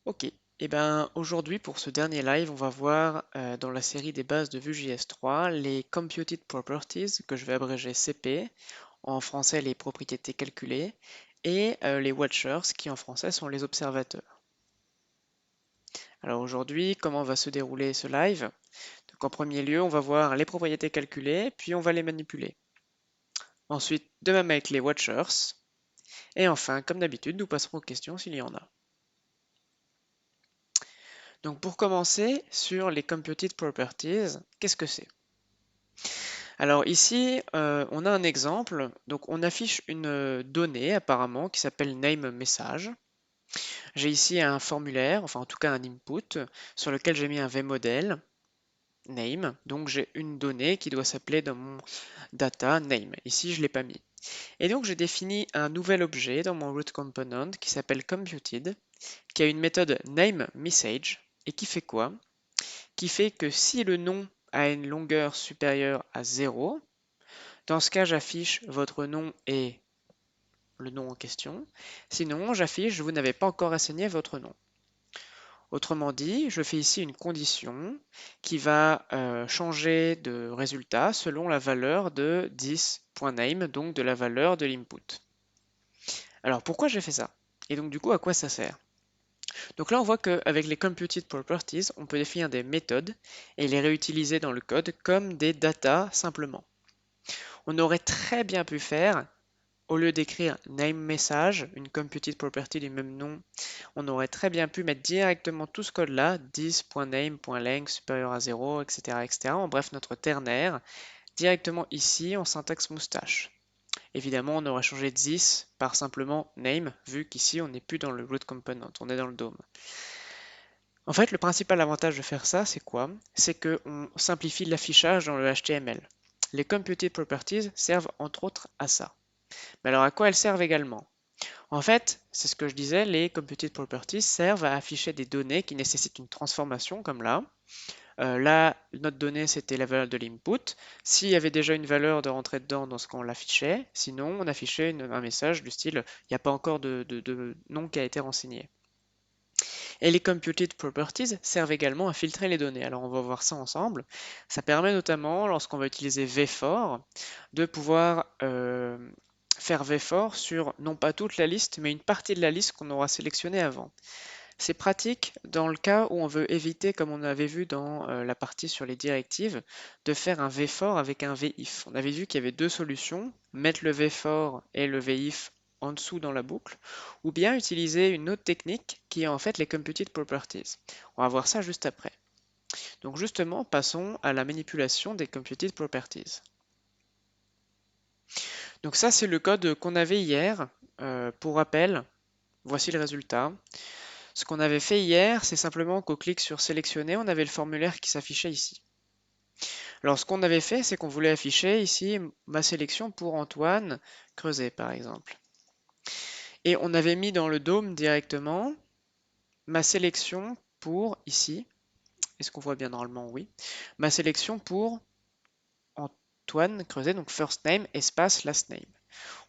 Ok, et ben aujourd'hui pour ce dernier live, on va voir dans la série des bases de Vue.js 3 les Computed Properties, que je vais abréger CP, en français les propriétés calculées, et les Watchers, qui en français sont les observateurs. Alors aujourd'hui, comment va se dérouler ce live? Donc en premier lieu, on va voir les propriétés calculées, puis on va les manipuler. Ensuite, de même avec les Watchers, et enfin, comme d'habitude, nous passerons aux questions s'il y en a. Donc pour commencer, sur les Computed Properties, qu'est-ce que c'est? Alors ici, on a un exemple. Donc on affiche une donnée apparemment qui s'appelle nameMessage. J'ai ici un formulaire, enfin en tout cas un input, sur lequel j'ai mis un vModel name. Donc j'ai une donnée qui doit s'appeler dans mon data name. Ici, je ne l'ai pas mis. Et donc j'ai défini un nouvel objet dans mon root component qui s'appelle computed, qui a une méthode nameMessage et qui fait quoi? Qui fait que si le nom a une longueur supérieure à 0, dans ce cas, j'affiche votre nom et le nom en question. Sinon, j'affiche vous n'avez pas encore assigné votre nom. Autrement dit, je fais ici une condition qui va changer de résultat selon la valeur de 10.name, donc de la valeur de l'input. Alors pourquoi j'ai fait ça? Et donc du coup, à quoi ça sert? Donc là, on voit qu'avec les computed properties, on peut définir des méthodes et les réutiliser dans le code comme des data simplement. On aurait très bien pu faire, au lieu d'écrire nameMessage, une computed property du même nom, on aurait très bien pu mettre directement tout ce code-là, 10.name.length supérieur à 0, etc., etc. En bref, notre ternaire, directement ici en syntaxe moustache. Évidemment, on aurait changé 10 par simplement name, vu qu'ici on n'est plus dans le root component, on est dans le DOM. En fait, le principal avantage de faire ça, c'est quoi? C'est qu'on simplifie l'affichage dans le HTML. Les computed properties servent entre autres à ça. Mais alors à quoi elles servent également? En fait, c'est ce que je disais, les computed properties servent à afficher des données qui nécessitent une transformation, comme là. Là, notre donnée, c'était la valeur de l'input. S'il y avait déjà une valeur de rentrer dedans, dans ce qu'on l'affichait. Sinon, on affichait un message du style « il n'y a pas encore de nom qui a été renseigné ». Et les computed properties servent également à filtrer les données. Alors, on va voir ça ensemble. Ça permet notamment, lorsqu'on va utiliser vFor, de pouvoir faire vFor sur non pas toute la liste, mais une partie de la liste qu'on aura sélectionnée avant. C'est pratique dans le cas où on veut éviter, comme on avait vu dans la partie sur les directives, de faire un vFor avec un vIf. On avait vu qu'il y avait deux solutions, mettre le vFor et le vIf en dessous dans la boucle, ou bien utiliser une autre technique qui est en fait les computed properties. On va voir ça juste après. Donc justement, passons à la manipulation des computed properties. Donc ça, c'est le code qu'on avait hier. Pour rappel, voici le résultat. Ce qu'on avait fait hier, c'est simplement qu'au clic sur sélectionner, on avait le formulaire qui s'affichait ici. Alors ce qu'on avait fait, c'est qu'on voulait afficher ici ma sélection pour Antoine Creuset, par exemple. Et on avait mis dans le DOM directement ma sélection pour ici. Est-ce qu'on voit bien normalement? Oui. Ma sélection pour Antoine Creuset, donc first name, espace last name.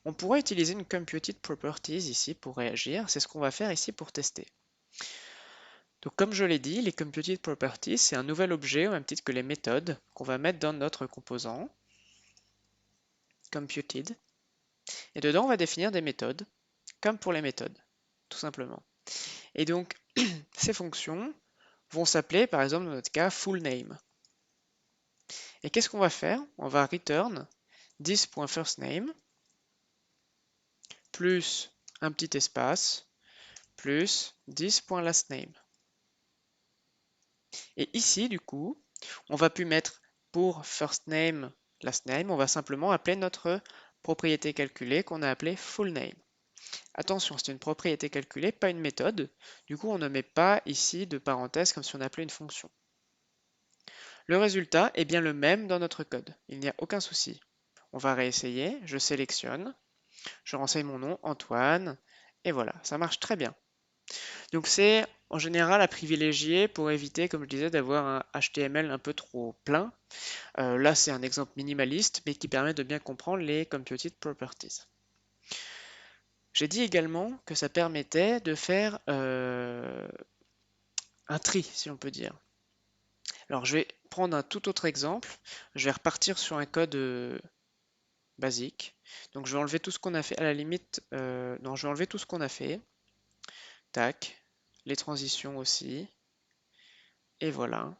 On pourrait utiliser une computed properties ici pour réagir. C'est ce qu'on va faire ici pour tester. Donc comme je l'ai dit, les computed properties, c'est un nouvel objet au même titre que les méthodes qu'on va mettre dans notre composant computed. Et dedans, on va définir des méthodes, comme pour les méthodes, tout simplement. Et donc, ces fonctions vont s'appeler, par exemple, dans notre cas, full name. Et qu'est-ce qu'on va faire? On va return this.firstName plus un petit espace plus this.lastName. Et ici, du coup, on va plus mettre pour firstName, lastName, on va simplement appeler notre propriété calculée qu'on a appelée fullName. Attention, c'est une propriété calculée, pas une méthode. Du coup, on ne met pas ici de parenthèse comme si on appelait une fonction. Le résultat est bien le même dans notre code. Il n'y a aucun souci. On va réessayer. Je sélectionne. Je renseigne mon nom, Antoine. Et voilà, ça marche très bien. Donc c'est en général à privilégier pour éviter, comme je disais, d'avoir un HTML un peu trop plein. Là, c'est un exemple minimaliste, mais qui permet de bien comprendre les computed properties. J'ai dit également que ça permettait de faire un tri, si on peut dire. Alors, je vais prendre un tout autre exemple. Je vais repartir sur un code basique. Donc, je vais enlever tout ce qu'on a fait. À la limite, non, je vais enlever tout ce qu'on a fait. Tac. Les transitions aussi. Et voilà.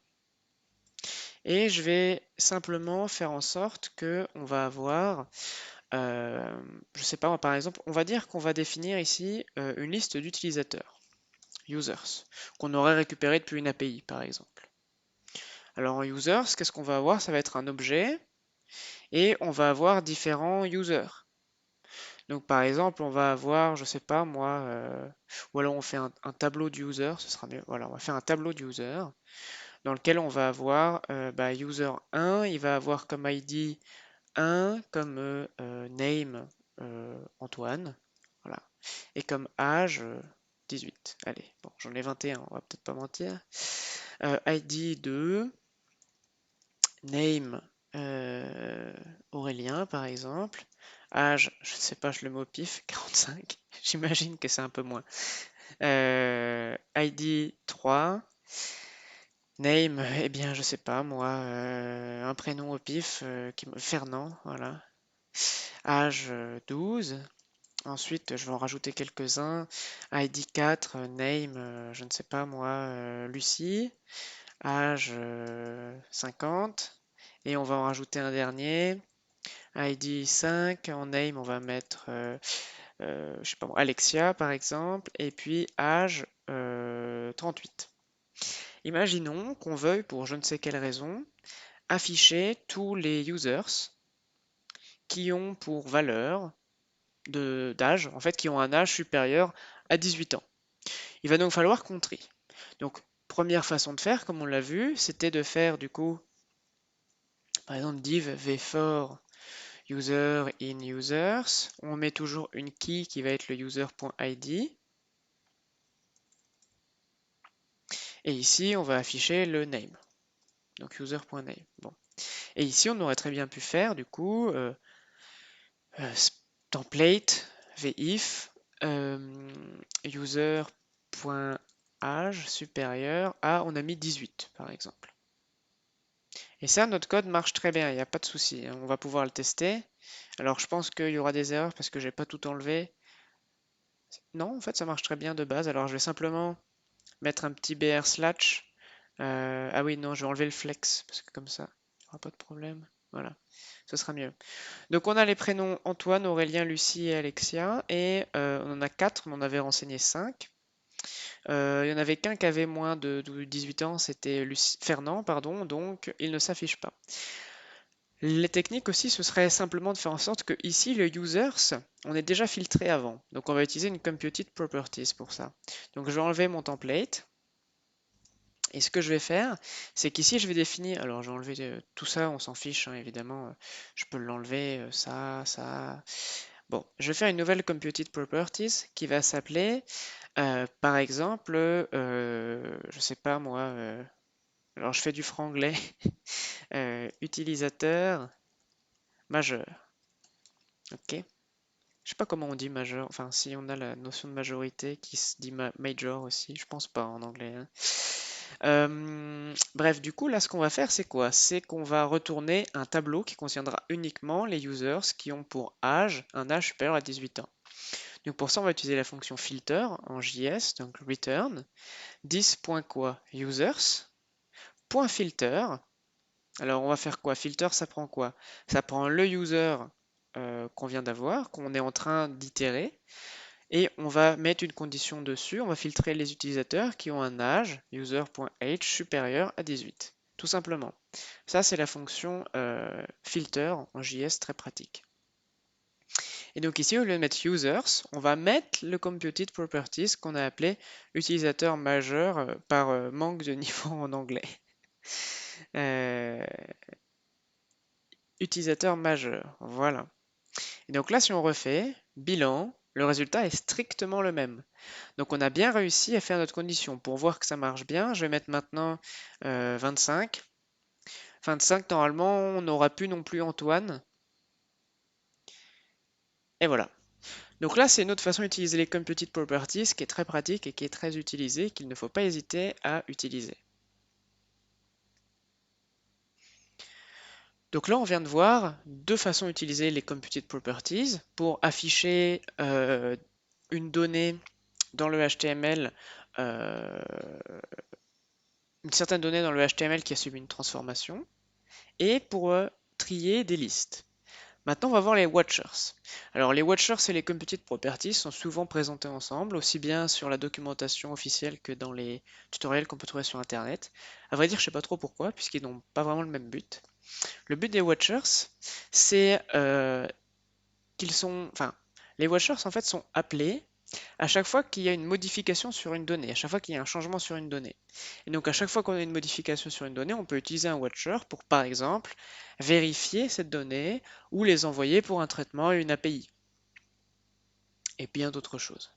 Et je vais simplement faire en sorte que on va avoir, je sais pas, par exemple, on va dire qu'on va définir ici une liste d'utilisateurs, users, qu'on aurait récupéré depuis une API, par exemple. Alors en users, qu'est-ce qu'on va avoir? Ça va être un objet et on va avoir différents users. Donc par exemple, on va avoir, je sais pas moi, ou alors on fait un tableau d'user, ce sera mieux. Voilà, on va faire un tableau d'user dans lequel on va avoir user 1, il va avoir comme ID 1, comme name Antoine, voilà, et comme âge 18. Allez, bon, j'en ai 21, on va peut-être pas mentir. ID 2, name Aurélien par exemple, âge, je sais pas, je le mets au pif, 45, j'imagine que c'est un peu moins. ID 3, name, eh bien, je sais pas, moi, un prénom au pif, Fernand, voilà. Âge 12. Ensuite, je vais en rajouter quelques-uns. ID 4, name, je ne sais pas moi, Lucie. Âge 50. Et on va en rajouter un dernier. ID 5, en name, on va mettre, je sais pas moi, Alexia par exemple. Et puis âge 38. Imaginons qu'on veuille, pour je ne sais quelle raison, afficher tous les users qui ont pour valeur d'âge, en fait, qui ont un âge supérieur à 18 ans. Il va donc falloir qu'on trie. Donc, première façon de faire, comme on l'a vu, c'était de faire du coup, par exemple, div v4 user in users. On met toujours une key qui va être le user.id. Et ici, on va afficher le name. Donc user.name. Bon. Et ici, on aurait très bien pu faire du coup template vif user.âge supérieur à, on a mis 18 par exemple. Et ça, notre code marche très bien, il n'y a pas de souci, hein. On va pouvoir le tester. Alors je pense qu'il y aura des erreurs parce que j'ai pas tout enlevé. Non, en fait ça marche très bien de base. Alors je vais simplement mettre un petit br slash. Ah oui, non, je vais enlever le flex parce que comme ça, il n'y aura pas de problème. Voilà, ce sera mieux. Donc on a les prénoms Antoine, Aurélien, Lucie et Alexia. Et on en a 4, on en avait renseigné 5. Il n'y en avait qu'un qui avait moins de 18 ans, c'était Fernand, pardon, donc il ne s'affiche pas. Les techniques aussi, ce serait simplement de faire en sorte que ici, le users, on est déjà filtré avant. Donc on va utiliser une computed properties pour ça. Donc je vais enlever mon template. Et ce que je vais faire, c'est qu'ici, je vais définir. Alors, j'ai enlevé tout ça, on s'en fiche, hein, évidemment. Je peux l'enlever, ça, ça. Bon, je vais faire une nouvelle computed properties qui va s'appeler, par exemple, je sais pas moi. Alors, je fais du franglais. Utilisateur majeur. Ok. Je sais pas comment on dit majeur. Enfin, si on a la notion de majorité qui se dit major aussi. Je pense pas en anglais, hein. Bref, du coup, là, ce qu'on va faire, c'est quoi? C'est qu'on va retourner un tableau qui contiendra uniquement les users qui ont pour âge un âge supérieur à 18 ans. Donc pour ça, on va utiliser la fonction filter en JS, donc return 10.quoi users .filter. Alors on va faire quoi? Filter, ça prend quoi? Ça prend le user qu'on vient d'avoir, qu'on est en train d'itérer, et on va mettre une condition dessus, on va filtrer les utilisateurs qui ont un âge, user.age, supérieur à 18, tout simplement. Ça, c'est la fonction filter en JS, très pratique. Et donc ici, au lieu de mettre users, on va mettre le computed properties qu'on a appelé utilisateur majeur par manque de niveau en anglais. Utilisateur majeur, voilà. Et donc là, si on refait, bilan, le résultat est strictement le même. Donc on a bien réussi à faire notre condition. Pour voir que ça marche bien, je vais mettre maintenant 25. 25, normalement, on n'aura plus non plus Antoine. Et voilà. Donc là, c'est une autre façon d'utiliser les computed properties qui est très pratique et qui est très utilisée, qu'il ne faut pas hésiter à utiliser. Donc là, on vient de voir deux façons d'utiliser les computed properties pour afficher une donnée dans le HTML, une certaine donnée dans le HTML qui a subi une transformation, et pour trier des listes. Maintenant, on va voir les watchers. Alors, les watchers et les computed properties sont souvent présentés ensemble, aussi bien sur la documentation officielle que dans les tutoriels qu'on peut trouver sur Internet. À vrai dire, je ne sais pas trop pourquoi, puisqu'ils n'ont pas vraiment le même but. Le but des watchers, c'est qu'ils sont, enfin, les watchers en fait sont appelés à chaque fois qu'il y a une modification sur une donnée, à chaque fois qu'il y a un changement sur une donnée. Et donc à chaque fois qu'on a une modification sur une donnée, on peut utiliser un watcher pour, par exemple, vérifier cette donnée ou les envoyer pour un traitement à une API. Et bien d'autres choses.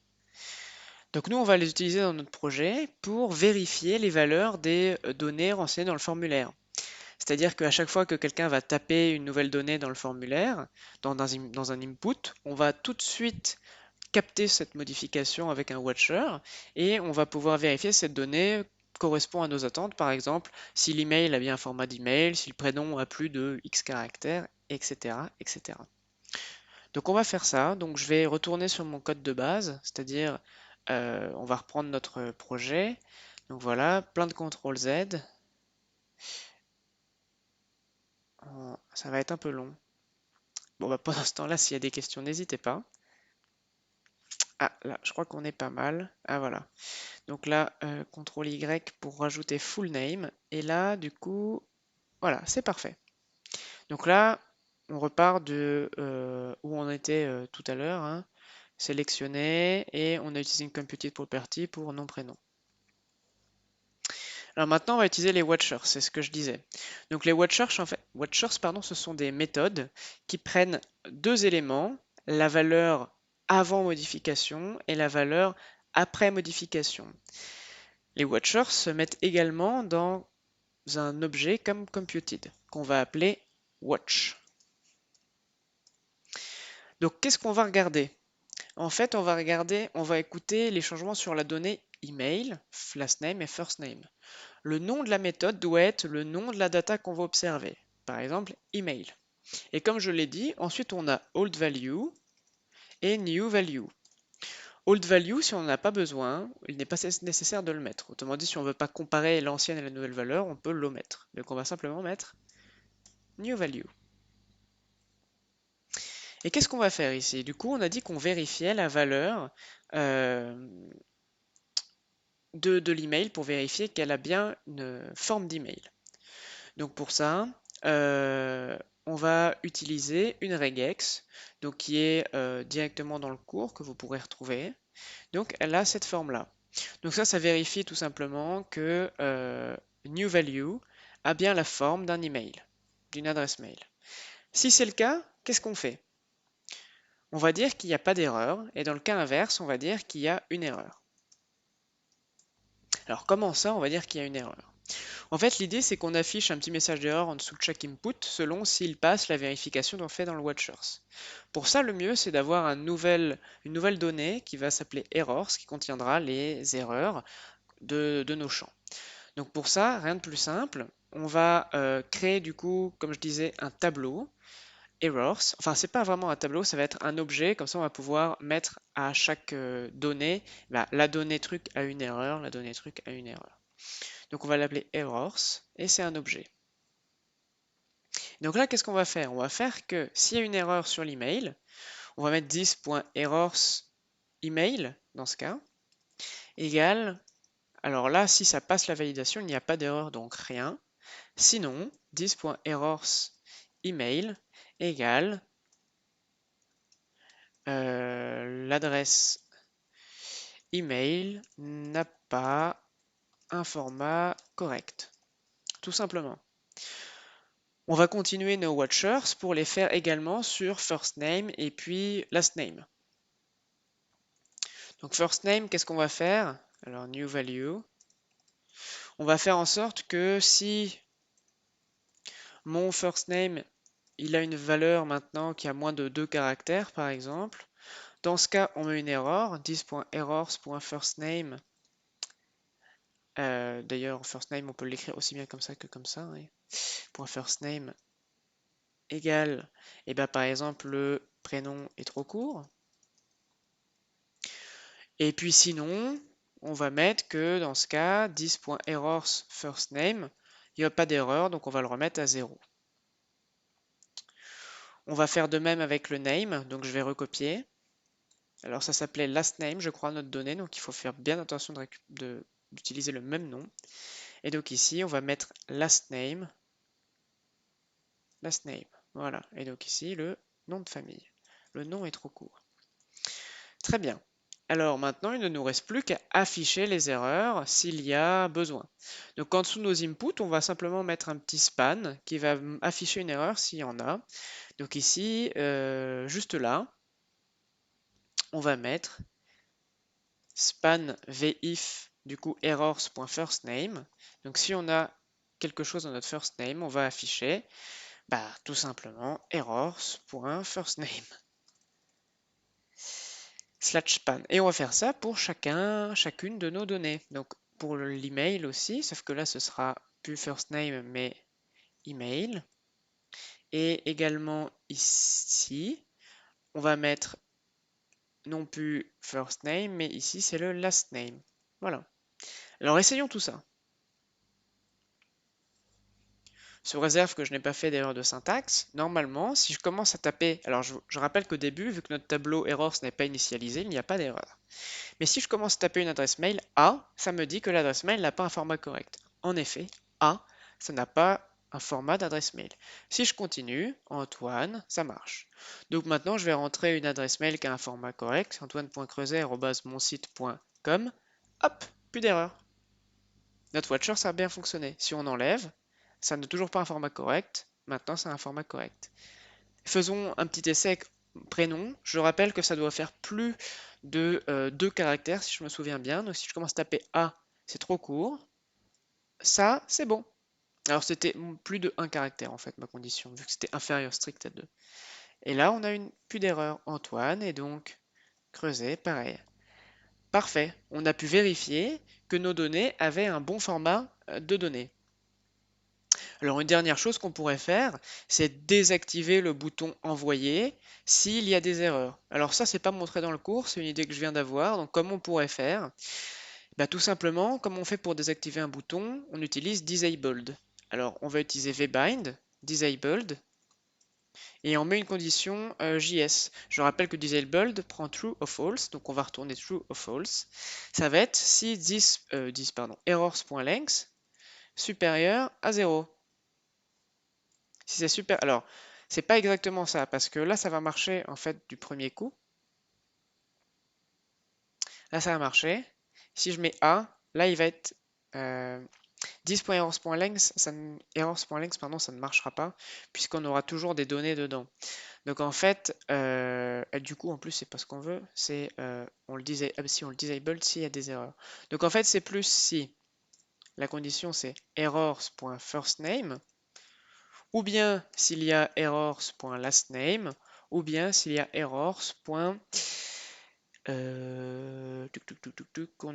Donc nous, on va les utiliser dans notre projet pour vérifier les valeurs des données renseignées dans le formulaire. C'est-à-dire qu'à chaque fois que quelqu'un va taper une nouvelle donnée dans le formulaire, dans un input, on va tout de suite capter cette modification avec un watcher et on va pouvoir vérifier si cette donnée correspond à nos attentes. Par exemple, si l'email a bien un format d'email, si le prénom a plus de X caractères, etc., etc. Donc on va faire ça. Donc je vais retourner sur mon code de base, c'est-à-dire on va reprendre notre projet. Donc voilà, plein de CTRL Z. Ça va être un peu long. Bon, bah, pendant ce temps-là, s'il y a des questions, n'hésitez pas. Ah, là, je crois qu'on est pas mal. Ah, voilà. Donc là, CTRL Y pour rajouter full name. Et là, du coup, voilà, c'est parfait. Donc là, on repart de où on était tout à l'heure. Hein. Sélectionner et on a utilisé une computed property pour nom-prénom. Alors maintenant, on va utiliser les watchers, c'est ce que je disais. Donc les watchers, pardon, ce sont des méthodes qui prennent deux éléments, la valeur avant modification et la valeur après modification. Les watchers se mettent également dans un objet comme computed, qu'on va appeler watch. Donc qu'est-ce qu'on va regarder? En fait, on va écouter les changements sur la donnée email, last name et first name. Le nom de la méthode doit être le nom de la data qu'on va observer. Par exemple, email. Et comme je l'ai dit, ensuite on a old value et new value. Old value, si on n'en a pas besoin, il n'est pas nécessaire de le mettre. Autrement dit, si on ne veut pas comparer l'ancienne et la nouvelle valeur, on peut l'omettre. Donc on va simplement mettre new value. Et qu'est-ce qu'on va faire ici? Du coup, on a dit qu'on vérifiait la valeur de l'email pour vérifier qu'elle a bien une forme d'email. Donc pour ça, on va utiliser une regex, donc qui est directement dans le cours que vous pourrez retrouver. Donc elle a cette forme-là. Donc ça vérifie tout simplement que new value a bien la forme d'un email, d'une adresse mail. Si c'est le cas, qu'est-ce qu'on fait? On va dire qu'il n'y a pas d'erreur, et dans le cas inverse, on va dire qu'il y a une erreur. Alors comment ça, on va dire qu'il y a une erreur? En fait, l'idée, c'est qu'on affiche un petit message d'erreur en dessous de chaque input selon s'il passe la vérification qu'on fait dans le watchers. Pour ça, le mieux, c'est d'avoir une nouvelle donnée qui va s'appeler errors, qui contiendra les erreurs de nos champs. Donc pour ça, rien de plus simple. On va créer du coup, comme je disais, un tableau errors. Enfin, c'est pas vraiment un tableau, ça va être un objet. Comme ça, on va pouvoir mettre à chaque donnée, la donnée truc a une erreur, la donnée truc a une erreur. Donc on va l'appeler errors et c'est un objet. Donc là, qu'est-ce qu'on va faire? On va faire que s'il y a une erreur sur l'email, on va mettre 10.errors email dans ce cas, égale, alors là, si ça passe la validation, il n'y a pas d'erreur, donc rien. Sinon, 10.errors email égale l'adresse email n'a pas un format correct, tout simplement. On va continuer nos watchers pour les faire également sur first name et puis last name. Donc first name, qu'est-ce qu'on va faire? Alors new value. On va faire en sorte que si mon first name, il a une valeur maintenant qui a moins de 2 caractères par exemple, Dans ce cas, on met une erreur, this.errors.firstName. D'ailleurs, firstName, on peut l'écrire aussi bien comme ça que comme ça. Hein. .firstName égale, et ben, par exemple, le prénom est trop court. Et puis sinon, on va mettre que dans ce cas, this.errorsFirstName, il n'y a pas d'erreur, donc on va le remettre à 0. On va faire de même avec le name, donc je vais recopier. Alors ça s'appelait lastName, je crois, notre donnée, donc il faut faire bien attention d'utiliser le même nom. Et donc ici, on va mettre lastName, voilà. Et donc ici, le nom de famille. Le nom est trop court. Très bien. Alors maintenant, il ne nous reste plus qu'à afficher les erreurs s'il y a besoin. Donc en dessous de nos inputs, on va simplement mettre un petit span qui va afficher une erreur s'il y en a. Donc ici, juste là, on va mettre span vif du coup errors.firstName. Donc si on a quelque chose dans notre firstName, on va afficher tout simplement errors.firstName. /span. Et on va faire ça pour chacune de nos données. Donc pour l'email aussi, sauf que là ce sera plus first name mais email. Et également ici, on va mettre non plus first name, mais ici c'est le last name. Voilà. Alors essayons tout ça. Sous réserve que je n'ai pas fait d'erreur de syntaxe, normalement, si je commence à taper, alors je rappelle qu'au début, vu que notre tableau errors n'est pas initialisé, il n'y a pas d'erreur. Mais si je commence à taper une adresse mail A, ça me dit que l'adresse mail n'a pas un format correct. En effet, A, ça n'a pas un format d'adresse mail. Si je continue, Antoine, ça marche. Donc maintenant, je vais rentrer une adresse mail qui a un format correct, antoine.creuset@monsite.com. Hop, plus d'erreur. Notre watcher, ça a bien fonctionné. Si on enlève, ça n'a toujours pas un format correct. Maintenant, ça a un format correct. Faisons un petit essai avec prénom. Je rappelle que ça doit faire plus de 2 caractères, si je me souviens bien. Donc si je commence à taper A, c'est trop court. Ça, c'est bon. Alors c'était plus de 1 caractère en fait, ma condition, vu que c'était inférieur strict à 2. Et là, on a plus d'erreur. Antoine, et donc creuset, pareil. Parfait. On a pu vérifier que nos données avaient un bon format de données. Alors une dernière chose qu'on pourrait faire, c'est désactiver le bouton envoyer s'il y a des erreurs. Alors ça, c'est pas montré dans le cours, c'est une idée que je viens d'avoir. Donc comment on pourrait faire? Tout simplement, comme on fait pour désactiver un bouton, on utilise disabled. Alors on va utiliser vbind, disabled, et on met une condition JS. Je rappelle que disabled prend true ou false, donc on va retourner true ou false. Ça va être si errors.length supérieur à 0. Si c'est super. Alors, c'est pas exactement ça, parce que là, ça va marcher en fait du premier coup. Là, ça va marcher. Si je mets A, là, il va être 10.errors.length, pardon, ça ne marchera pas, puisqu'on aura toujours des données dedans. Donc en fait, du coup, en plus, c'est pas ce qu'on veut, c'est si on le disable, s'il y a des erreurs. Donc en fait, c'est plus si la condition c'est errors.firstName, ou bien s'il y a errors.lastName, ou bien s'il y a errors. On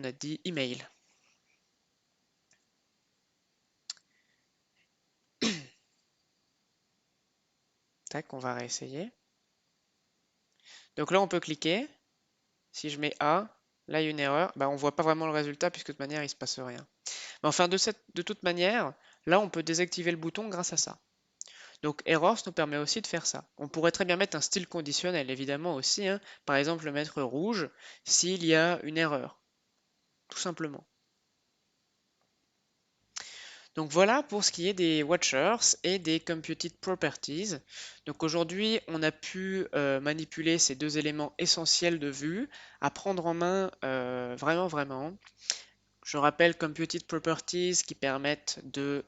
a dit email. Tac, on va réessayer. Donc là, on peut cliquer. Si je mets A, là, il y a une erreur. On voit pas vraiment le résultat puisque de toute manière, il se passe rien. Mais enfin, de toute manière, là, on peut désactiver le bouton grâce à ça. Donc errors nous permet aussi de faire ça. On pourrait très bien mettre un style conditionnel, évidemment aussi. Hein. Par exemple, le mettre rouge s'il y a une erreur. Tout simplement. Donc voilà pour ce qui est des watchers et des computed properties. Donc aujourd'hui, on a pu manipuler ces deux éléments essentiels de vue, à prendre en main vraiment. Je rappelle computed properties qui permettent de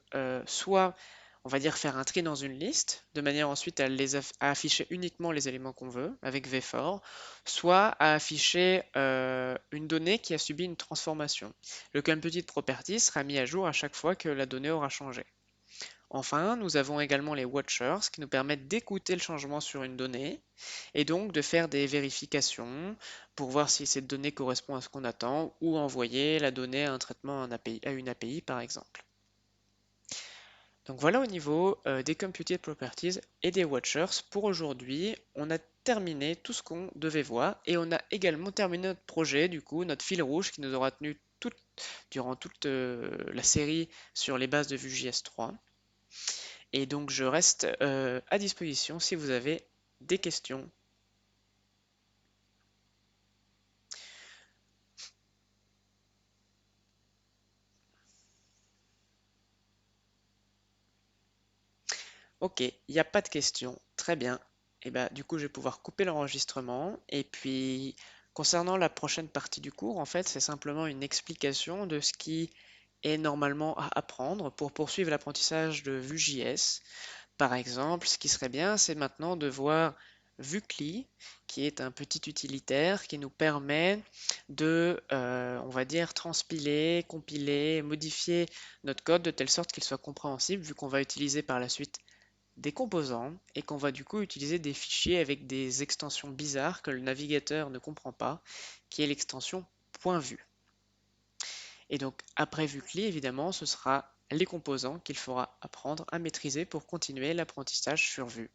soit, on va dire, faire un tri dans une liste, de manière ensuite à afficher uniquement les éléments qu'on veut avec vfor, soit à afficher une donnée qui a subi une transformation. Le computed properties sera mis à jour à chaque fois que la donnée aura changé. Enfin, nous avons également les watchers qui nous permettent d'écouter le changement sur une donnée et donc de faire des vérifications pour voir si cette donnée correspond à ce qu'on attend ou envoyer la donnée à un traitement à une API par exemple. Donc voilà au niveau des Computed Properties et des Watchers. Pour aujourd'hui, on a terminé tout ce qu'on devait voir et on a également terminé notre projet, du coup, notre fil rouge qui nous aura tenu durant toute la série sur les bases de Vue.js 3. Et donc je reste à disposition si vous avez des questions. Ok, il n'y a pas de questions. Très bien. Et bah, du coup, je vais pouvoir couper l'enregistrement. Et puis, concernant la prochaine partie du cours, en fait, c'est simplement une explication de ce qui est normalement à apprendre pour poursuivre l'apprentissage de Vue.js. Par exemple, ce qui serait bien, c'est maintenant de voir Vucli, qui est un petit utilitaire qui nous permet de, on va dire, transpiler, compiler, modifier notre code de telle sorte qu'il soit compréhensible, vu qu'on va utiliser par la suite des composants et qu'on va du coup utiliser des fichiers avec des extensions bizarres que le navigateur ne comprend pas, qui est l'extension .vue. Et donc après Vucli, évidemment, ce sera les composants qu'il faudra apprendre à maîtriser pour continuer l'apprentissage sur Vue.